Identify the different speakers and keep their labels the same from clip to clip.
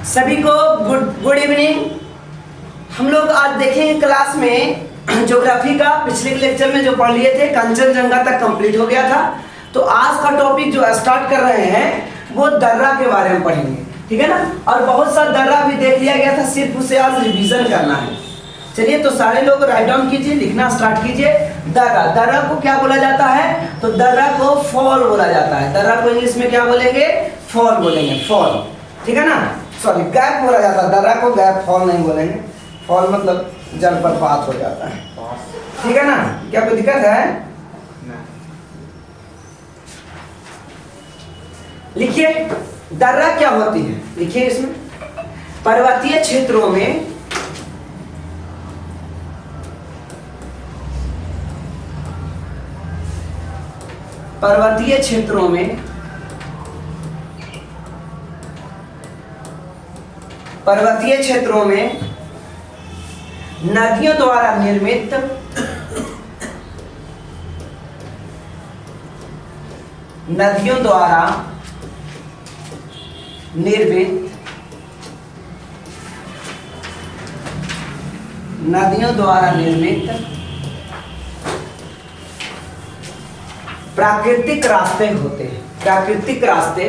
Speaker 1: सभी को good evening. हम लोग आज देखेंगे क्लास में ज्योग्राफी का पिछले लेक्चर में जो पढ़ लिए थे कंचनजंगा तक कंप्लीट हो गया था। तो आज का टॉपिक जो स्टार्ट कर रहे हैं वो दर्रा के बारे में पढ़ेंगे, ठीक है ना। और बहुत सा दर्रा भी देख लिया गया था, सिर्फ उसे आज रिवीजन करना है। चलिए तो सारे लोग राइट डाउन कीजिए, लिखना स्टार्ट कीजिए। दर्रा, दर्रा को क्या बोला जाता है? तो दर्रा को फॉल बोला जाता है। दर्रा को इंग्लिश में क्या बोलेंगे? फॉल बोलेंगे, फॉल, ठीक है ना। सॉरी, गैप बोला जाता है, दर्रा को गैप, फॉल नहीं बोलेंगे। फॉल मतलब जलप्रपात हो जाता है, ठीक है ना। क्या कोई दिक्कत है? लिखिए दर्रा क्या होती है, लिखिए इसमें। पर्वतीय क्षेत्रों में पर्वतीय क्षेत्रों में पर्वतीय क्षेत्रों में नदियों द्वारा निर्मित नदियों द्वारा निर्मित प्राकृतिक रास्ते होते हैं। प्राकृतिक रास्ते,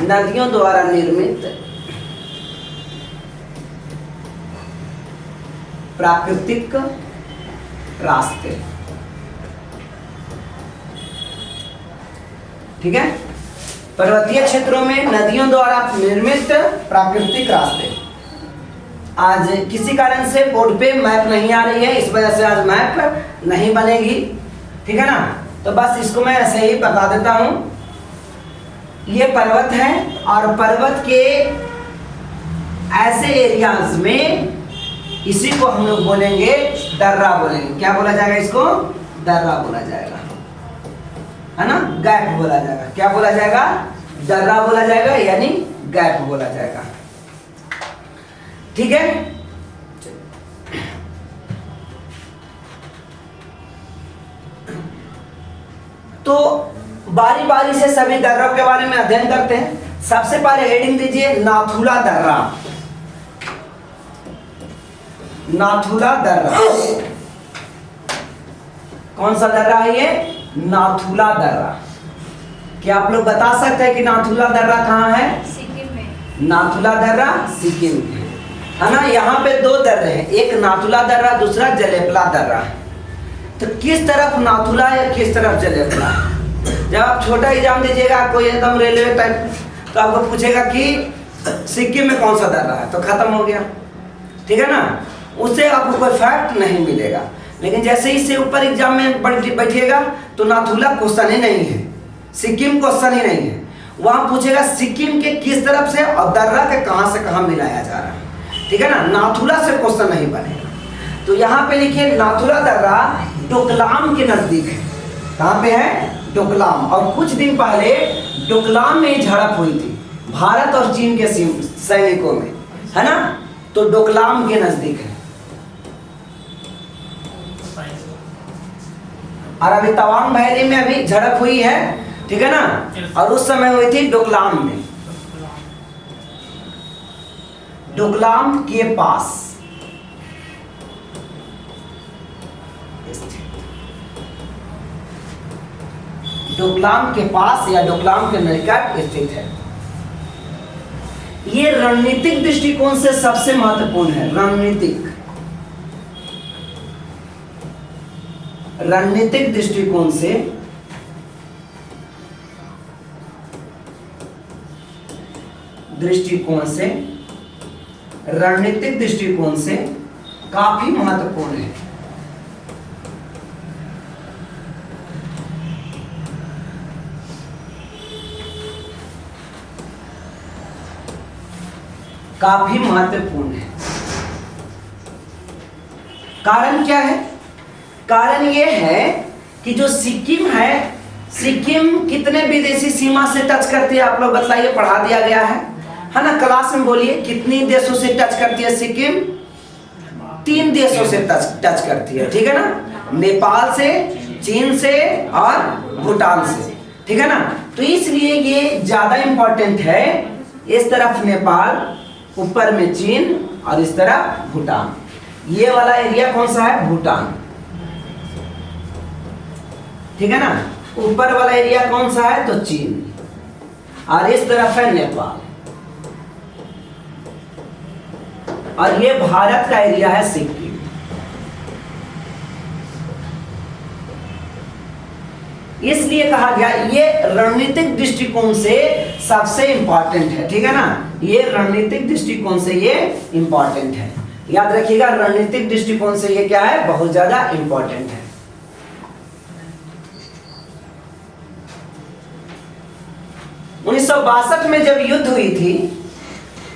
Speaker 1: नदियों द्वारा निर्मित प्राकृतिक रास्ते, ठीक है। पर्वतीय क्षेत्रों में नदियों द्वारा निर्मित प्राकृतिक रास्ते। आज किसी कारण से बोर्ड पे मैप नहीं आ रही है, इस वजह से आज मैप नहीं बनेगी, ठीक है ना। तो बस इसको मैं ऐसे ही बता देता हूं। ये पर्वत है और पर्वत के ऐसे एरियाज में इसी को हम लोग बोलेंगे दर्रा बोलेंगे। क्या बोला जाएगा इसको? दर्रा बोला जाएगा, है ना। गैप बोला जाएगा। क्या बोला जाएगा? दर्रा बोला जाएगा, यानी गैप बोला जाएगा, ठीक है। तो बारी बारी से सभी दर्रों के बारे में अध्ययन करते हैं। सबसे पहले हेडिंग दीजिए नाथुला दर्रा। नाथुला दर्रा कौन सा दर्रा है ये? नाथुला दर्रा। क्या आप लोग बता सकते हैं कि नाथुला दर्रा कहाँ है?
Speaker 2: सिक्किम में।
Speaker 1: नाथुला दर्रा सिक्किम में है ना। यहाँ पे दो दर्रे हैं, एक नाथुला दर्रा, दूसरा जलेपला दर्रा। तो किस तरफ नाथुला या किस तरफ जलेपला? जब आप छोटा एग्जाम दीजिएगा कोई एकदम रेलवे टाइप, तो आपको पूछेगा कि सिक्किम में कौन सा दर्रा है, तो खत्म हो गया, ठीक है ना। उससे आपको कोई फैक्ट नहीं मिलेगा। लेकिन जैसे ही से ऊपर एग्जाम में बैठिएगा तो नाथुला क्वेश्चन ही नहीं है, सिक्किम क्वेश्चन ही नहीं है। वहां पूछेगा सिक्किम के किस तरफ से और दर्रा के कहां से कहां मिलाया जा रहा है, ठीक है ना। नाथुला से क्वेश्चन नहीं बनेगा। तो यहाँ पे लिखिए नाथुला दर्रा डोकलाम के नजदीक है। कहाँ पे है? डोकलाम। और कुछ दिन पहले डोकलाम में झड़प हुई थी भारत और चीन के सैनिकों में, है ना। तो डोकलाम के नजदीक है। और अभी तवांग वैली में अभी झड़प हुई है, ठीक है ना। और उस समय हुई थी डोकलाम में, डोकलाम के पास। डोकलाम के पास या डोकलाम के निकट स्थित है। ये रणनीतिक दृष्टिकोण से सबसे महत्वपूर्ण है। रणनीतिक दृष्टिकोण से रणनीतिक दृष्टिकोण से काफी महत्वपूर्ण है। काफी महत्वपूर्ण है। कारण क्या है? कारण यह है कि जो सिक्किम है, सिक्किम कितने विदेशी सीमा से टच करती है? आप लोग बतलाइए, पढ़ा दिया गया है ना क्लास में। बोलिए कितनी देशों से टच करती है सिक्किम? 3 देशों से टच करती है, ठीक है ना। नेपाल से, चीन से और भूटान से, ठीक है ना। तो इसलिए ये ज्यादा इंपॉर्टेंट है। इस तरफ नेपाल, ऊपर में चीन और इस तरफ भूटान। ये वाला एरिया कौन सा है? भूटान, ठीक है ना। ऊपर वाला एरिया कौन सा है? तो चीन, और इस तरफ है नेपाल, और ये भारत का एरिया है सिक्किम। इसलिए कहा गया ये रणनीतिक दृष्टिकोण से सबसे इंपॉर्टेंट है, ठीक है ना। ये रणनीतिक दृष्टिकोण से ये इंपॉर्टेंट है, याद रखिएगा। रणनीतिक दृष्टिकोण से ये क्या है? बहुत ज्यादा इंपॉर्टेंट है। 1962 में जब युद्ध हुई थी,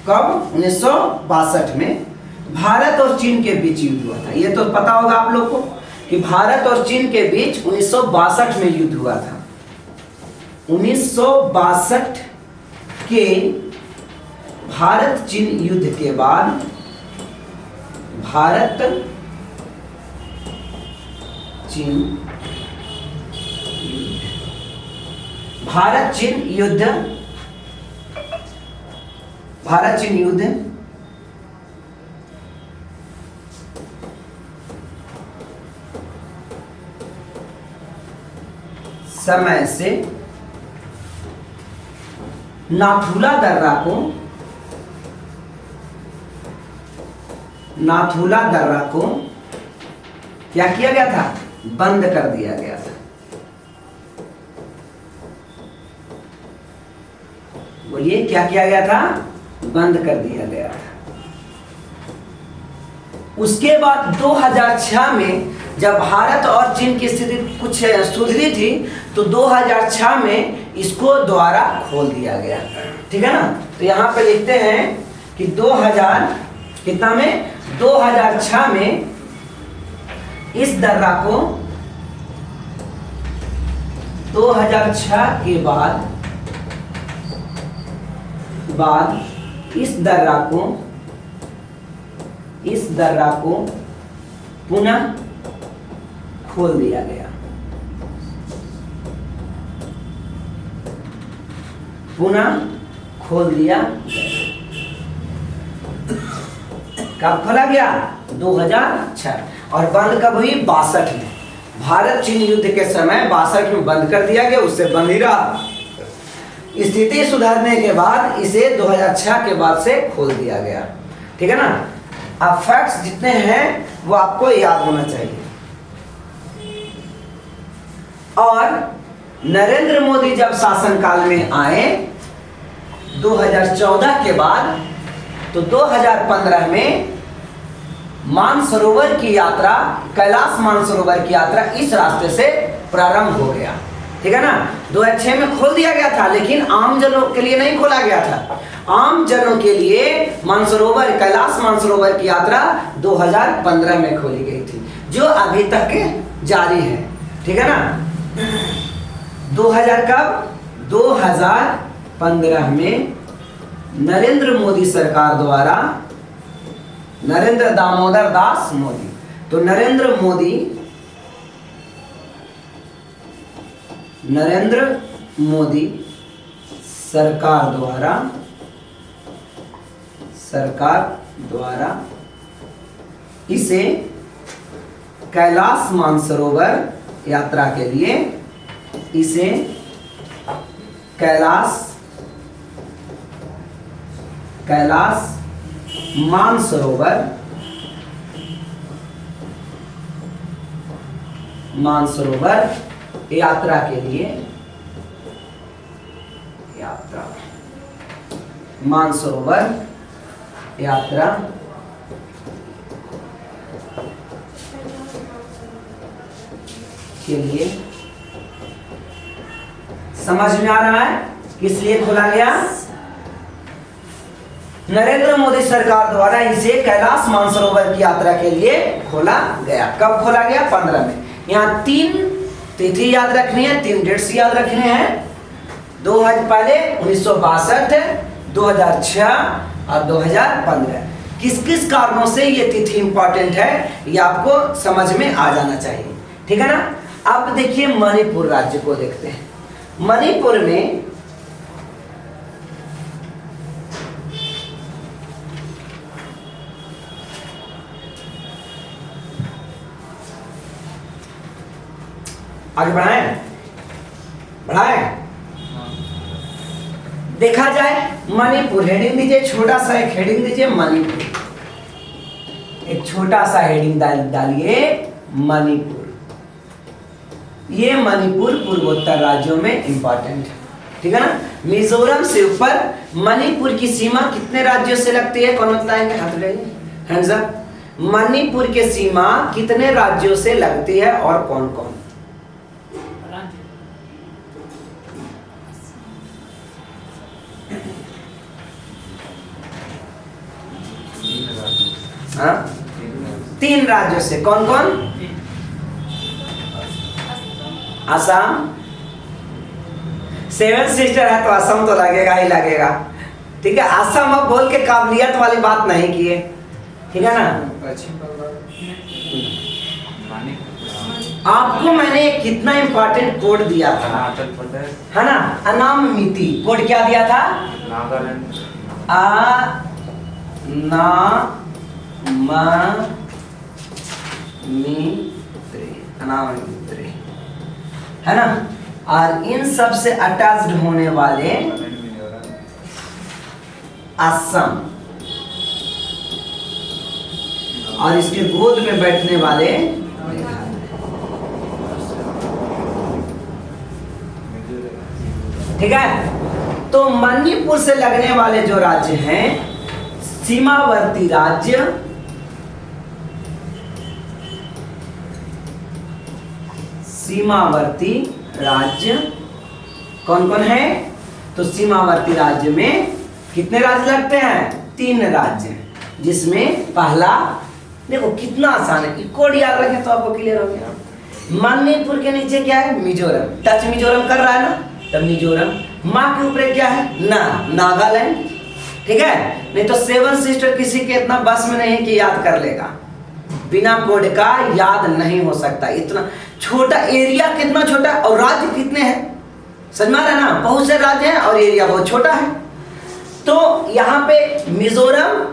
Speaker 1: कब? 1962 में भारत और चीन के बीच युद्ध हुआ था। ये तो पता होगा आप लोग को कि भारत और चीन के बीच 1962 में युद्ध हुआ था। 1962 के भारत चीन युद्ध के बाद भारत चीन युद्ध, भारत चीन युद्ध, भारत चीन युद्ध समय से नाथुला दर्रा को, नाथुला दर्रा को क्या किया गया था? बंद कर दिया गया था। बोलिए, क्या किया गया था? बंद कर दिया गया था। उसके बाद 2006 में जब भारत और चीन की स्थिति कुछ सुधरी थी, तो 2006 में इसको दोबारा खोल दिया गया, ठीक है ना। तो यहाँ पे लिखते हैं कि 2000 कितना में? 2006 में इस दर्रा को, 2006 के बाद इस दर्रा को पुनः खोल दिया गया, पुनः खोल दिया गया। कब खोला गया? 2006। और बंद कब हुई? 62 में। भारत चीन युद्ध के समय 62 में बंद कर दिया गया, उससे बंद ही रहा। स्थिति सुधरने के बाद इसे 2006 के बाद से खोल दिया गया, ठीक है ना। अब फैक्ट्स जितने हैं वो आपको याद होना चाहिए। और नरेंद्र मोदी जब शासनकाल में आए 2014 के बाद, तो 2015 में मानसरोवर की यात्रा, कैलाश मानसरोवर की यात्रा इस रास्ते से प्रारंभ हो गया, ठीक है ना। 2006 में खोल दिया गया था, लेकिन आम जनों के लिए नहीं खोला गया था। आम जनों के लिए मानसरोवर, कैलाश मानसरोवर की यात्रा 2015 में खोली गई थी, जो अभी तक जारी है, ठीक है ना। 2000 कब? 2015 में नरेंद्र मोदी सरकार द्वारा, नरेंद्र दामोदर दास मोदी, तो नरेंद्र मोदी सरकार द्वारा इसे कैलाश मानसरोवर यात्रा के लिए, इसे कैलाश मानसरोवर यात्रा के लिए, मानसरोवर यात्रा के लिए, समझ में आ रहा है किस लिए खोला गया? नरेंद्र मोदी सरकार द्वारा इसे कैलाश मानसरोवर की यात्रा के लिए खोला गया। कब खोला गया? 15 में। यहाँ 3 तिथि याद रखनी है, 3 डेट्स याद रखने हैं। 2000 पहले 1962, 2006 और 2015। किस किस कारणों से ये तिथि इंपॉर्टेंट है, ये आपको समझ में आ जाना चाहिए, ठीक है ना। अब देखिए मणिपुर राज्य को देखते हैं। मणिपुर में आगे बढ़ाएं, बढ़ाएं। देखा जाए मणिपुर, हेडिंग दीजिए, छोटा सा एक हेडिंग दीजिए मणिपुर, एक छोटा सा हेडिंग डालिए मणिपुर। ये मणिपुर पूर्वोत्तर राज्यों में इंपॉर्टेंट है, ठीक है ना। मिजोरम से ऊपर मणिपुर की सीमा कितने राज्यों से लगती है? कौन बताएंगे? हाथ उठाइए, हैंड्स अप। मणिपुर की सीमा कितने राज्यों से लगती है और कौन कौन? हाँ, 3 राज्यों से। कौन कौन? असम, 7 सिस्टर है तो असम तो लगेगा ही लगेगा, ठीक है। असम अब बोल के काबिलियत वाली बात नहीं किए, ठीक है ना। आपको मैंने कितना इंपॉर्टेंट कोड दिया था, है ना। अनाममिति कोड क्या दिया था? अनाममिति, है ना। और इन सब से अटैच्ड होने वाले असम और इसके गोद में बैठने वाले ठीक है। तो मणिपुर से लगने वाले जो राज्य हैं, सीमावर्ती राज्य, सीमावर्ती राज्य कौन कौन है? तो सीमावर्ती राज्य में कितने राज्य लगते हैं? 3 राज्य, जिसमें पहला, देखो कितना आसान है, कोड याद रखें तो आपको क्लियर हो गया। मणिपुर के नीचे क्या है? मिजोरम, टच मिजोरम कर रहा है ना, तब मिजोरम। माँ के ऊपर क्या है? नागालैंड, ठीक है। नहीं तो 7 सिस्टर किसी के इतना बस में नहीं कि याद कर लेगा, बिना कोड का याद नहीं हो सकता। इतना छोटा एरिया, कितना छोटा, और राज्य कितने हैं, समझ में आ रहा है ना। बहुत से राज्य हैं और एरिया बहुत छोटा है। तो यहाँ पे मिजोरम,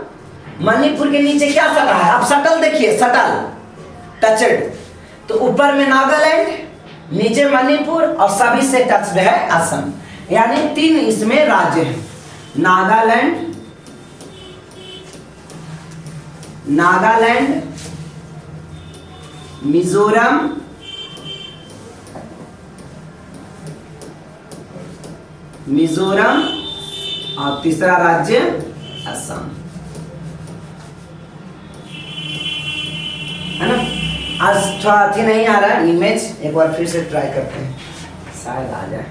Speaker 1: मणिपुर के नीचे क्या सटा है? आप सटल देखिए, सटल टचड, तो ऊपर में नागालैंड, नीचे मणिपुर और सभी से टच्ड है असम, यानी 3 इसमें राज्य हैं। नागालैंड, मिजोरम, और तीसरा राज्य असम, है ना। आज थोड़ा अथी नहीं आ रहा है इमेज, एक बार फिर से ट्राई करते हैं, शायद आ जाए।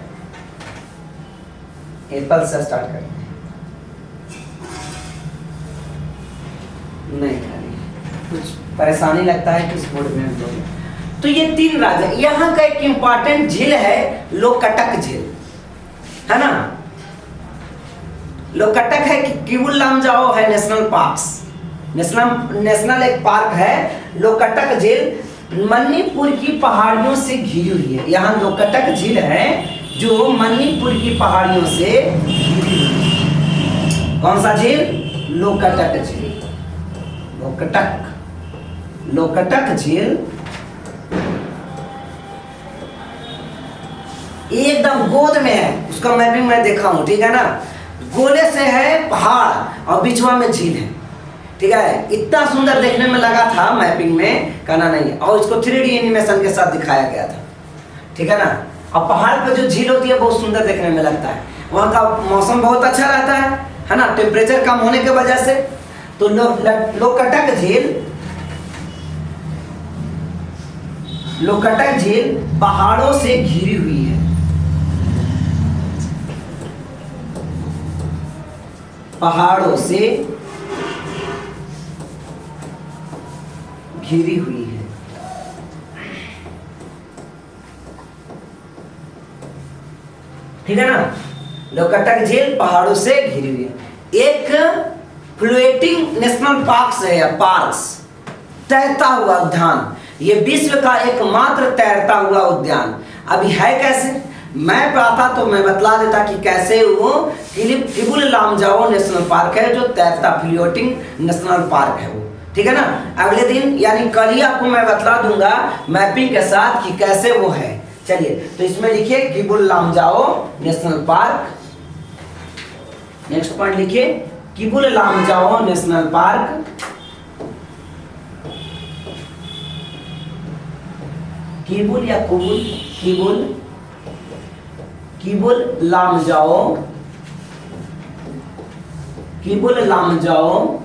Speaker 1: एप्पल से स्टार्ट करते हैं, नहीं कुछ परेशानी लगता है किस बोर्ड में हम लोग। तो ये 3 राज्य, यहाँ का एक इंपॉर्टेंट झील है लोकटक झील, है ना। लोकटक है कि किबुल लामजाओ है नेशनल पार्क्स, नेशनल एक पार्क है। लोकटक झील मणिपुर की पहाड़ियों से घिरी हुई है। यहाँ लोकटक झील है जो मणिपुर की पहाड़ियों से घिरी हुई है। कौन सा झील? लोकटक झील। लोकटक झील एकदम गोद में है, उसका मैपिंग मैं देखा हूं, ठीक है ना। गोले से है पहाड़ और बीचवा में झील है, ठीक है। इतना सुंदर देखने में लगा था मैपिंग में, कहना नहीं है। और इसको 3D एनिमेशन के साथ दिखाया गया था, ठीक है ना। और पहाड़ पे जो झील होती है बहुत सुंदर देखने में लगता है। वहाँ का मौसम बहुत अच्छा रहता है ना, टेम्परेचर कम होने की वजह से। तो लोकटक झील पहाड़ों से घिरी हुई है, पहाड़ों से घिरी हुई है। ठीक है ना। लोकटक झील पहाड़ों से घिरी हुई है। एक फ्लोटिंग नेशनल पार्क्स है, पार्क्स, तैरता हुआ उद्यान। ये विश्व का एकमात्र तैरता हुआ उद्यान। अभी है कैसे? मैप आता तो मैं बतला देता कि कैसे वो किबुल लामजाओ नेशनल पार्क है, जो तैरता फ्लोटिंग नेशनल पार्क है वो, ठीक है ना। अगले दिन यानी कल ही आपको मैं बतला दूंगा मैपिंग के साथ कि कैसे वो है। चलिए तो इसमें लिखिए Keibul Lamjao national park. Next point लिखिए किबुल लामजाओ नेशनल पार्क। किबुल या Kubul, Keibul, Keibul Lamjao, Keibul Lamjao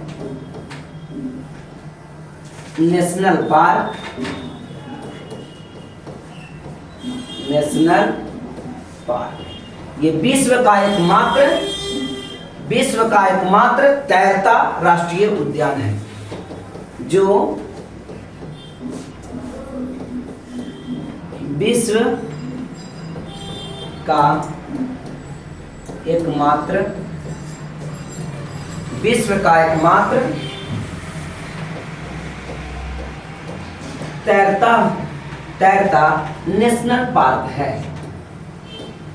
Speaker 1: national park, national park. ये विश्व का एकमात्र तैरता राष्ट्रीय उद्यान है, जो विश्व का एकमात्र तैरता नेशनल पार्क है,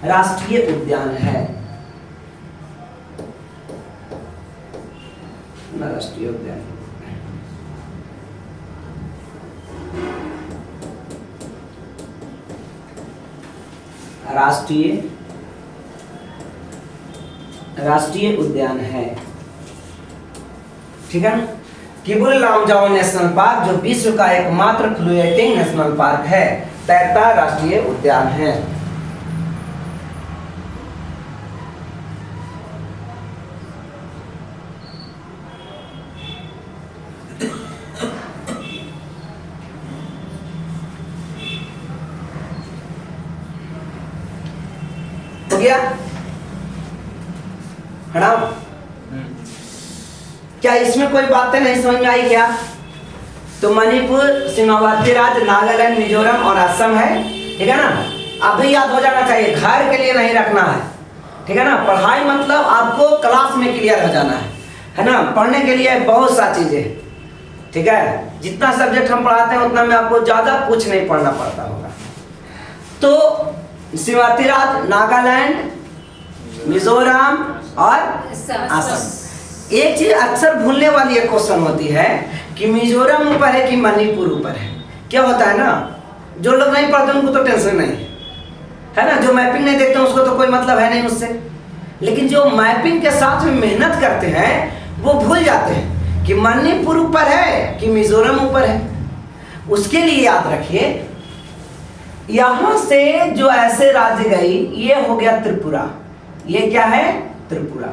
Speaker 1: राष्ट्रीय उद्यान है, राष्ट्रीय उद्यान। राष्ट्रीय उद्यान है, ठीक है। किबुल लामजाओ नेशनल पार्क जो विश्व का एकमात्र फ्लोटिंग नेशनल पार्क है, तैरता राष्ट्रीय उद्यान है। हो गया, हटाओ। क्या इसमें कोई बातें नहीं समझ में आई क्या? तो मणिपुर, सीमावर्ती राज्य, नागालैंड, मिजोरम और असम है, ठीक है ना। अभी याद हो जाना चाहिए, घर के लिए नहीं रखना है, ठीक है ना। पढ़ाई मतलब आपको क्लास में क्लियर हो जाना है ना। पढ़ने के लिए बहुत सा चीजें, ठीक है। जितना सब्जेक्ट हम पढ़ाते हैं उतना में आपको ज्यादा कुछ नहीं पढ़ना पड़ता होगा। तो सीमावर्ती राज्य नागालैंड, मिजोरम और असम। एक चीज अक्सर भूलने वाली एक क्वेश्चन होती है कि मिजोरम ऊपर है कि मणिपुर ऊपर है। क्या होता है ना, जो लोग नहीं पढ़ते उनको तो टेंशन नहीं है ना, जो मैपिंग नहीं देखते उसको तो कोई मतलब है नहीं उससे। लेकिन जो मैपिंग के साथ में मेहनत करते हैं वो भूल जाते हैं कि मणिपुर ऊपर है कि मिजोरम ऊपर है। उसके लिए याद रखिए, यहां से जो ऐसे राज्य गई ये हो गया त्रिपुरा, ये क्या है त्रिपुरा।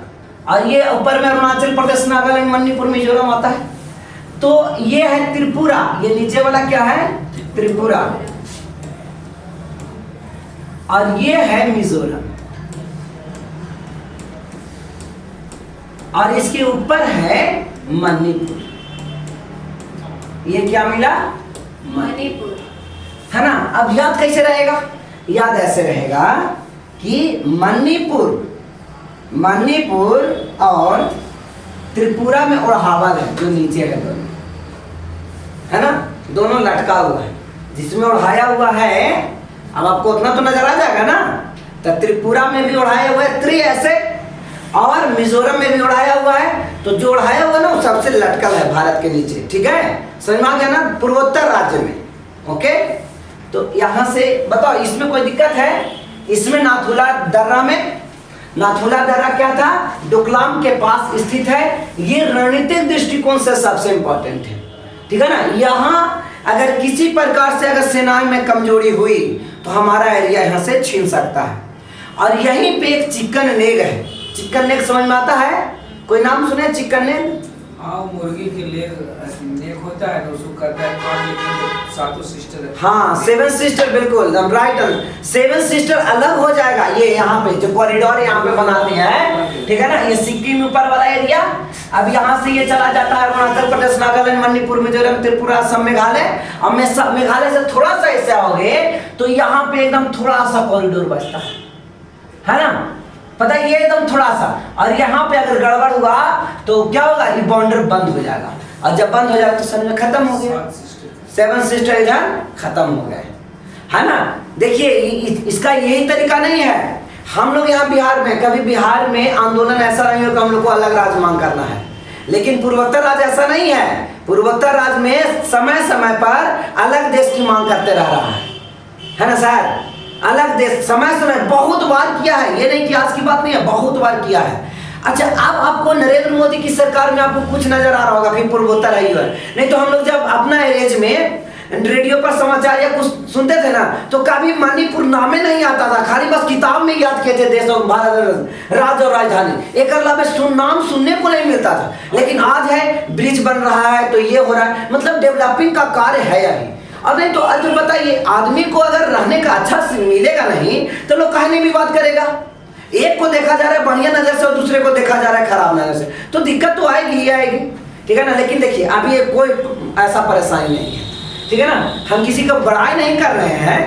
Speaker 1: और ये ऊपर में अरुणाचल प्रदेश, नागालैंड, मणिपुर, मिजोरम आता है। तो ये है त्रिपुरा, ये नीचे वाला क्या है त्रिपुरा, और ये है मिजोरम, और इसके ऊपर है मणिपुर। ये क्या मिला
Speaker 2: मणिपुर,
Speaker 1: है ना। अब याद कैसे रहेगा? याद ऐसे रहेगा कि मणिपुर और त्रिपुरा में ओढ़ावल है, जो नीचे है दोनों, है ना, दोनों लटका हुआ है। जिसमें ओढ़ाया हुआ है, अब आपको उतना तो नजर आ जाएगा ना। तो त्रिपुरा में भी ओढ़ाया हुआ है त्रि ऐसे, और मिजोरम में भी ओढ़ाया हुआ है। तो जो ओढ़ाया हुआ ना वो सबसे लटकल है भारत के नीचे, ठीक है। समझ में आ गया ना, पूर्वोत्तर राज्य में। ओके, तो यहां से बताओ इसमें कोई दिक्कत है? इसमें नाथुला दर्रा में, नाथुला दर्रा क्या था, डोकलाम के पास स्थित है। ये रणनीतिक दृष्टिकोण से सबसे इंपॉर्टेंट है, ठीक है ना। यहाँ अगर किसी प्रकार से अगर सेना में कमजोरी हुई तो हमारा एरिया यहाँ से छीन सकता है। और यहीं पे एक चिकन नेक है। चिकन नेक समझ में आता है? कोई नाम सुने चिकन नेक?
Speaker 3: हाँ, मुर्गी के नेक होता है, उसको करता है काट, लेकिन सातों सिस्टर है।
Speaker 1: हाँ, सेवन सिस्टर, बिल्कुल राइट। सेवन सिस्टर अलग हो जाएगा। ये यहाँ पे जो कॉरिडोर यहाँ पे बनाते हैं, ठीक है ना, ये सिक्किम ऊपर वाला एरिया। अब यहाँ से ये चला जाता है अरुणाचल प्रदेश, नागालैंड, मणिपुर, मिजोरम, त्रिपुरा, असम, मेघालय। अब मेघालय से थोड़ा सा ऐसे आओगे तो यहाँ पे एकदम थोड़ा सा कॉरिडोर बचता है ना। पता है, ये एकदम थोड़ा सा। और यहाँ पे अगर गड़बड़ हुआ तो क्या होगा, ये बॉर्डर बंद हो जाएगा। और जब बंद हो जाएगा तो समझ में खत्म हो गया, सेवन सिस्टर इधर खत्म हो गए, है ना। देखिए इसका यही तरीका नहीं है। हम लोग यहाँ बिहार में, कभी बिहार में आंदोलन ऐसा नहीं हो कि हम लोग को अलग राज्य मांग करना है, लेकिन पूर्वोत्तर राज्य ऐसा नहीं है। पूर्वोत्तर राज्य में समय समय पर अलग देश की मांग करते रह रहा है ना सर। अलग देश समय समय बहुत बार किया है, ये नहीं कि आज की बात नहीं है, बहुत बार किया है। अच्छा, अब आपको नरेंद्र मोदी की सरकार में आपको कुछ नजर आ रहा होगा कि पूर्वोत्तर आई है। नहीं तो हम लोग जब अपना एज में रेडियो पर समाचार या कुछ सुनते थे ना, तो कभी मणिपुर नामे नहीं आता था, खाली बस किताब में याद किए थे देश और भारत राज्य और राजधानी, एक अलावा नाम सुनने को नहीं मिलता था। लेकिन आज है ब्रिज बन रहा है तो ये हो रहा है, मतलब डेवलपिंग का कार्य है अभी। अब नहीं तो आज बताइए, आदमी को अगर रहने का अच्छा मिलेगा नहीं तो लोग कहने भी बात करेगा। एक को देखा जा रहा है बढ़िया नजर से और दूसरे को देखा जा रहा है खराब नजर से, तो दिक्कत तो आएगी ही आएगी, ठीक है ना। लेकिन देखिए अभी ये कोई ऐसा परेशानी नहीं है, ठीक है ना। हम किसी को बड़ाई नहीं कर रहे हैं,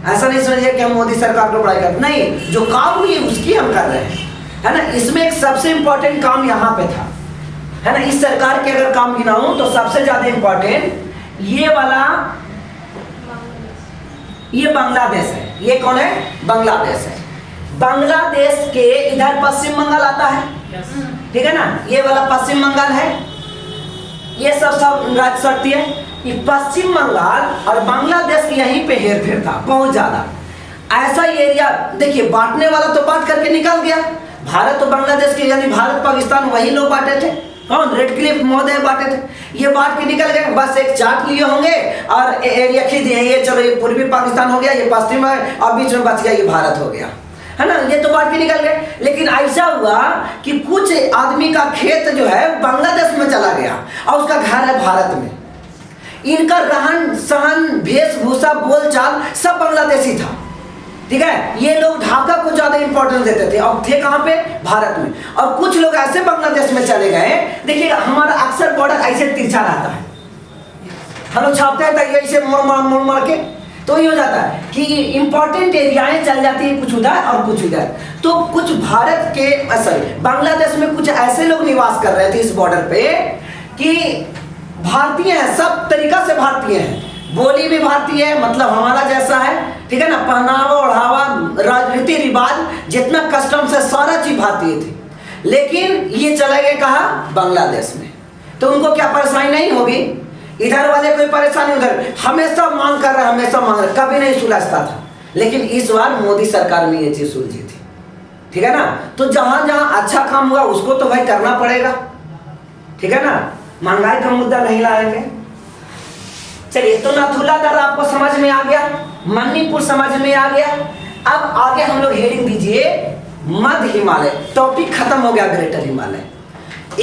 Speaker 1: ऐसा नहीं समझिए कि हम मोदी सरकार को बड़ाई कर, नहीं, जो काम हुई है उसकी हम कर रहे हैं, है ना। इसमें एक सबसे इंपॉर्टेंट काम यहाँ पे था, है ना। इस सरकार के अगर काम गिनाऊं तो सबसे ज्यादा इंपॉर्टेंट ये वाला, ये बांग्लादेश है। ये कौन है? बांग्लादेश है। बांग्लादेश के इधर पश्चिम बंगाल आता है, ठीक है ना। ये वाला पश्चिम बंगाल है, ये सब राज्य सटती है। ये पश्चिम बंगाल और बांग्लादेश यहीं पे हेर फेर था बहुत ज्यादा। ऐसा एरिया देखिए, बांटने वाला तो बांट करके निकल गया। भारत और बांग्लादेश के यानी भारत पाकिस्तान वही लोग बांटे थे, कौन? रेडक्लिफ महोदय बांटे थे। ये बांट के निकल गए, बस एक चार्ट लिए होंगे और एरिया खींच दिए, ये चलो ये पूर्वी पाकिस्तान हो गया, ये पश्चिम है, और बीच में बच गया ये भारत हो गया, है ना। ये तो बांट के निकल गए। लेकिन ऐसा हुआ कि कुछ आदमी का खेत जो है बांग्लादेश में चला गया और उसका घर है भारत में। इनका रहन सहन, वेशभूषा, बोलचाल सब बांग्लादेशी था, ठीक है। ये लोग ढाका को ज्यादा इंपॉर्टेंस देते थे और थे कहां पे? भारत में। और कुछ लोग ऐसे बांग्लादेश में चले गए, देखिए हमारा अक्सर बॉर्डर ऐसे तिरछा रहता है, हम लोग छापते हैं तो ऐसे मोड़ मार के, तो ये हो जाता है कि इंपॉर्टेंट एरियाएं चल जाती है, कुछ उधर और कुछ उधर। तो कुछ भारत के, सॉरी, बांग्लादेश में कुछ ऐसे लोग निवास कर रहे थे इस बॉर्डर पे कि भारतीय हैं, सब तरीका से भारतीय हैं, बोली भी भारतीय है, मतलब हमारा जैसा है, ठीक है ना। पहनावा ओढ़ावा, राजनीति रिवाज, जितना कस्टम्स है सारा चीज भारतीय थी। लेकिन ये चले गए कहाँ? बांग्लादेश में। तो उनको क्या परेशानी नहीं होगी? इधर वाले कोई परेशानी, उधर हमेशा मांग कर रहे, हमेशा मांग रहे, कभी नहीं सुलझता था। लेकिन इस बार मोदी सरकार में ये चीज सुलझी थी, ठीक है ना। तो जहां जहां अच्छा काम हुआ उसको तो भाई करना पड़ेगा, ठीक है ना। महंगाई का मुद्दा नहीं लाएंगे। चलिए, तो नाथुला दर्रा आपको समझ में आ गया, मणिपुर समझ में आ गया। अब आगे हम लोग हेडिंग दीजिए मध्य हिमालय। टॉपिक खत्म हो गया ग्रेटर हिमालय,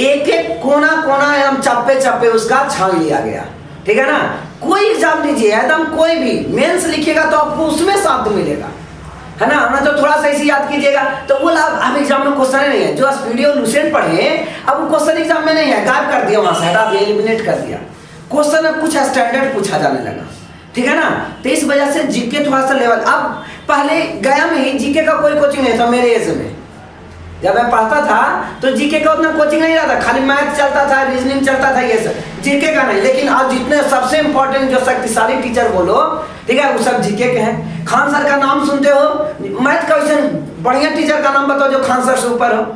Speaker 1: एक एक कोना कोना एकदम चप्पे चप्पे उसका छान लिया गया, ठीक है ना। कोई एग्जाम लीजिए, एकदम कोई भी मेंस लिखिएगा तो आपको उसमें शब्द मिलेगा, है ना। हमने तो थोड़ा सा इसे याद कीजिएगा तो वो लाभ अब एग्जाम में क्वेश्चन नहीं है। जो वीडियो लूसेंट पढ़े अब वो क्वेश्चन एग्जाम में नहीं है, गायब कर दिया, वहां से हटा दिया, एलिमिनेट कर दिया। क्वेश्चन अब कुछ स्टैंडर्ड पूछा जाने लगा, ठीक है ना। तो इस वजह से जीके थोड़ा सा लेवल, अब पहले गया में ही जीके का कोई कोचिंग नहीं था मेरे एज में। जब मैं पढ़ता था तो जीके का उतना कोचिंग नहीं रहता, खाली मैथ चलता था, रीजनिंग चलता था, ये सब जीके का नहीं। लेकिन आज जितने सबसे इंपॉर्टेंट जो शक्तिशाली टीचर बोलो, ठीक है, वो सब जीके के हैं। खान सर का नाम सुनते हो, मैथ का वैसे बढ़िया टीचर का नाम बताओ जो खान सर से ऊपर हो,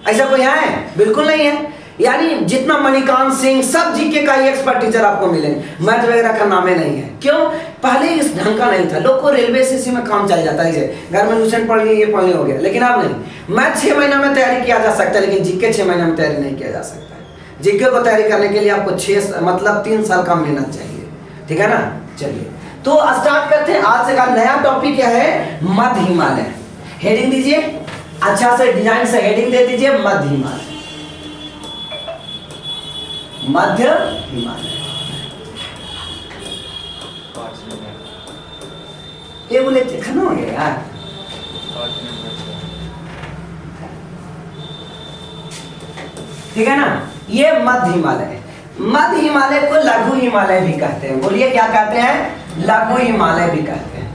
Speaker 1: ऐसा कोई है? बिल्कुल नहीं है। यानी जितना मणिकांत सिंह, सब जीके का ही एक्सपर्ट टीचर आपको मिलेंगे, मैथ वगैरह का नाम ही नहीं है। क्यों? पहले इस ढंग का नहीं था, लोग को रेलवे से में काम चल जाता है, घर में लूसेंट पढ़ लिए, ये पढ़ हो गया। लेकिन अब नहीं, मैथ 6 महीना में तैयारी किया जा सकता है, लेकिन जीके 6 महीना में तैयारी नहीं किया जा सकता है। जीके को तैयारी करने के लिए आपको 3 साल का मेहनत चाहिए, ठीक है ना। चलिए, तो स्टार्ट करते हैं। आज का नया टॉपिक क्या है? मध्य हिमालय। हेडिंग दीजिए, अच्छा से डिजाइन से हेडिंग दे दीजिए, मध्य हिमालय। मध्य हिमालय, ये बोले खत्म हो गया यार। ठीक है ना। ये मध्य हिमालय, मध्य हिमालय को लघु हिमालय भी कहते हैं। बोलिए क्या कहते हैं? लघु हिमालय भी कहते हैं।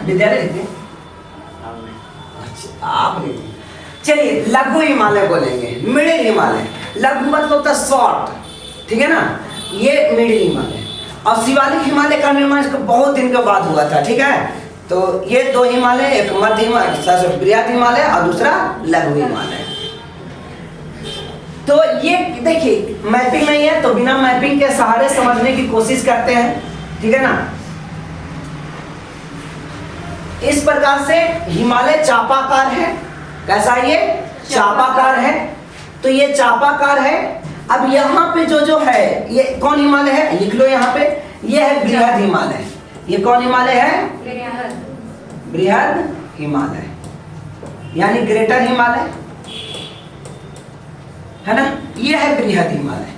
Speaker 1: विद्यालय लिखिए, अच्छा आप लिखिए। चलिए, लघु हिमालय बोलेंगे, मिडिल हिमालय। लघु मतलब होता है शॉर्ट, ठीक है ना। ये मिडिल हिमालय, और शिवालिक हिमालय का निर्माण इसका बहुत दिन के बाद हुआ था, ठीक है। तो ये दो हिमालय, एक मध्य हिमालय बृहद हिमालय और दूसरा लघु हिमालय। तो ये देखिए मैपिंग नहीं है, तो बिना मैपिंग के सहारे समझने की कोशिश करते हैं, ठीक है ना। इस प्रकार से हिमालय चापाकार है। कैसा है ये? चापाकार है। तो ये चापाकार है। अब यहाँ पे जो है ये कौन हिमालय है? लिख लो यहाँ पे, ये है बृहद हिमालय। ये कौन हिमालय है? बृहद हिमालय, यानी ग्रेटर हिमालय, है ना। ये है बृहद हिमालय।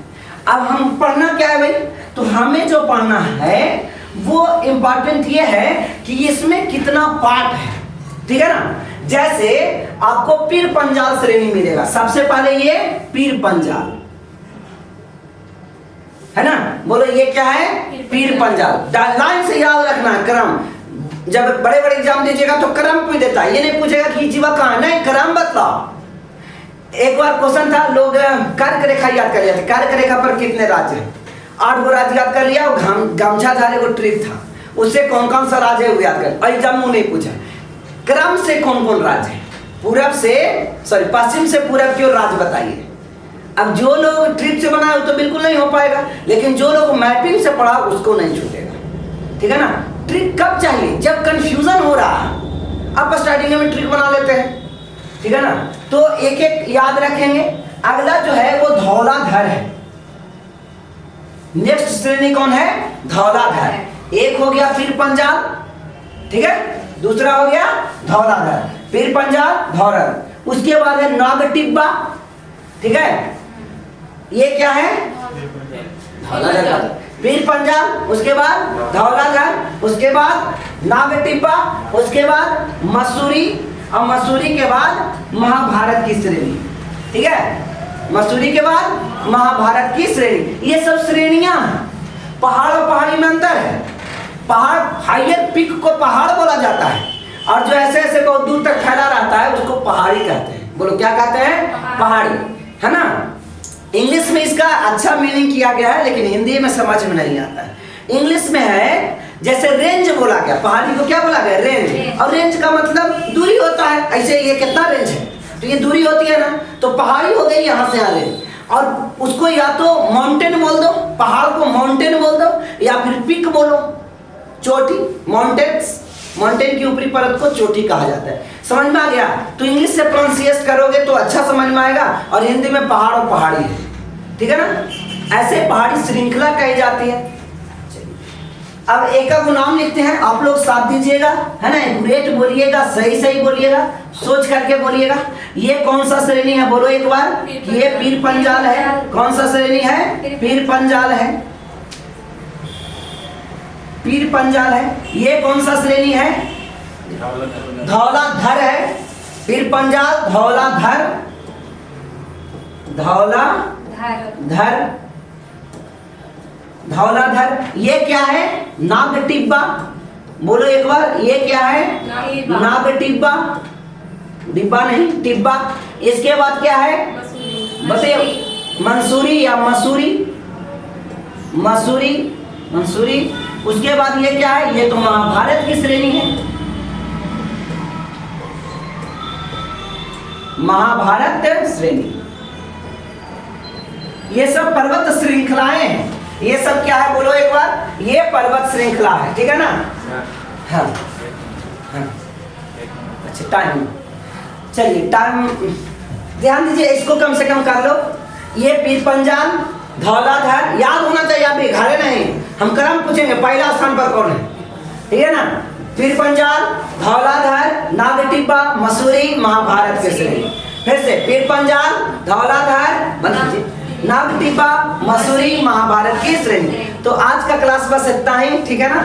Speaker 1: अब हम पढ़ना क्या है भाई? तो हमें जो पढ़ना है वो इंपॉर्टेंट ये है कि इसमें कितना पार्ट है, ठीक है ना। जैसे आपको पीर पंजाल श्रेणी मिलेगा, सबसे पहले ये पीर पंजाल है ना। बोलो ये क्या है? पीर पंजाल। लाइन से याद रखना है क्रम। जब बड़े बड़े एग्जाम दीजिएगा तो क्रम पूछ देता है, ये नहीं पूछेगा कि जीवा कहाँ है, नहीं क्रम बताओ। एक बार क्वेश्चन था, लोग कर्क रेखा याद कर लिया था, कर्क रेखा पर कितने राज्य हैं? 8 गो राज्य याद कर लिया। गमछा धारे को ट्रिक था, उससे कौन कौन सा राज्य है वो याद कर। एग्जाम में नहीं पूछा क्रम से कौन कौन राज्य है, पूरब से पश्चिम से पूरब की ओर राज्य बताइए। अब जो लोग ट्रिक से बनाए तो बिल्कुल नहीं हो पाएगा, लेकिन जो लोग मैपिंग से पढ़ा उसको नहीं छूटेगा, ठीक है ना। ट्रिक कब चाहिए? जब कंफ्यूजन हो रहा है। आप स्टार्टिंग में ट्रिक बना लेते हैं, ठीक है ना। तो एक एक याद रखेंगे। अगला जो है वो धौलाधर है। नेक्स्ट श्रेणी कौन है? धौलाधर। एक हो गया पीर पंजाल, ठीक है, दूसरा हो गया धौलाधर। पीर पंजाल, धौलाधर। उसके बाद है नागटिब्बा, ठीक है। ये क्या है? धौलाधर। पीर पंजाल, उसके बाद धौलाधर, उसके बाद नागटिब्बा, उसके बाद मसूरी, और मसूरी के बाद महाभारत की श्रेणी, ठीक है। मसूरी के बाद महाभारत की श्रेणी। ये सब श्रेणियां हैं। पहाड़ और पहाड़ी में अंतर है। पहाड़, हाइयर पीक को पहाड़ बोला जाता है, और जो ऐसे ऐसे बहुत दूर तक फैला रहता है उसको पहाड़ी कहते हैं। बोलो क्या कहते हैं? पहाड़ी, है ना। इंग्लिश में इसका अच्छा मीनिंग किया गया है, लेकिन हिंदी में समझ में नहीं आता है। इंग्लिश में है जैसे रेंज बोला गया, पहाड़ी को क्या बोला गया? रेंज। और रेंज का मतलब दूरी होता है। ऐसे ये कितना रेंज है, तो ये दूरी होती है ना, तो पहाड़ी हो गई यहाँ से यहाँ रेंज। और उसको या तो माउंटेन बोल दो, पहाड़ को माउंटेन बोल दो, या फिर पीक बोलो, चोटी। माउंटेन की ऊपरी परत को चोटी कहा जाता है। समझ में आ गया? तो इंग्लिश से प्रोनाउंसिएट करोगे तो अच्छा समझ में आएगा, और हिंदी में पहाड़ और पहाड़ी है, ठीक है ना। ऐसे पहाड़ी श्रृंखला कही जाती है। अब एक का नाम लिखते हैं, आप लोग साथ दीजिएगा, है ना। एक्यूरेट बोलिएगा, सही सही बोलिएगा, सोच करके बोलिएगा। ये कौन सा श्रेणी है? बोलो एक बार। ये पीर पंजाल है। कौन सा श्रेणी है? पीर पंजाल है। पीर पंजाल है। ये कौन सा श्रेणी है? धौलाधर है। पीर पंजाल, धौलाधर, धौलाधर, धौलाधर। ये क्या है? नागटिब्बा। बोलो एक बार, ये क्या है? नागटिब्बा। डिब्बा नहीं, टिब्बा। इसके बाद क्या है? बताइए। मंसूरी या मसूरी, मसूरी, मंसूरी। उसके बाद ये क्या है? ये तो महाभारत की श्रेणी है, महाभारत श्रेणी। ये सब पर्वत श्रृंखलाएं हैं। ये सब क्या है? बोलो एक बार। ये पर्वत श्रृंखला है, ठीक है ना। हाँ, हाँ। अच्छा टाइम, चलिए टाइम ध्यान दीजिए, इसको कम से कम कर लो। ये पीर पंजाल, धौलाधर याद होना चाहिए, आप घरे नहीं। हम क्रम पूछेंगे पहला स्थान पर कौन है, ठीक है ना। पीर पंजाल, धौलाधर, नागटिब्बा, मसूरी, महाभारत के श्रेणी। फिर से पीर पंजाल, धौलाधर, नागटिब्बा, मसूरी, महाभारत की श्रेणी। तो आज का क्लास बस इतना ही, ठीक है ना।